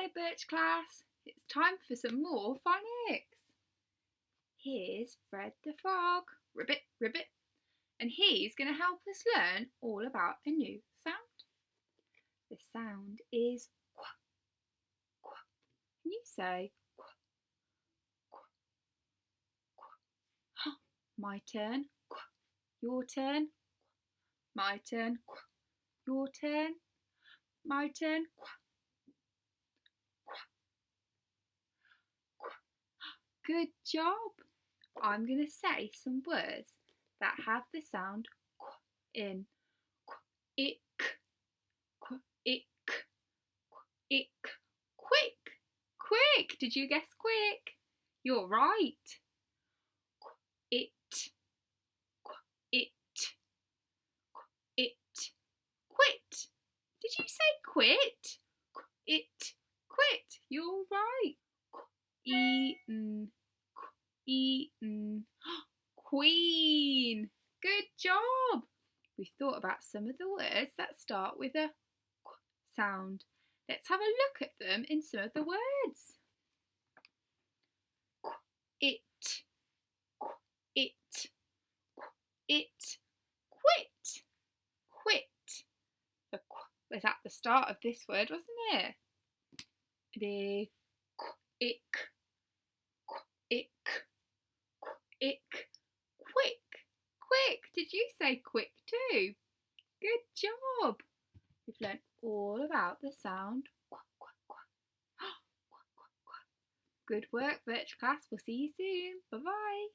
Hello Birch class, it's time for some more phonics. Here's Fred the Frog, ribbit, ribbit, and he's going to help us learn all about a new sound. The sound is qua, qua. Can you say qua, qua, qua? My turn, qua. Your turn, my turn, qua. Your turn, my turn, qua. Good job! I'm going to say some words that have the sound qu in. Ick, ick, ick, quick, quick. Did you guess quick? You're right. It, it, it, quit. Did you say quit? It, quit. You're right. Eaten, eaten. Queen. Good job. We've thought about some of the words that start with a qu sound. Let's have a look at them in some of the words. It, it, it, quit, quit. The qu was at the start of this word, wasn't it? The ick, ick, ick, quick, quick. Did you say quick too? Good job. We've learnt all about the sound quack, quack, quack. Quack, quack, quack. Good work, Birch class. We'll see you soon. Bye bye.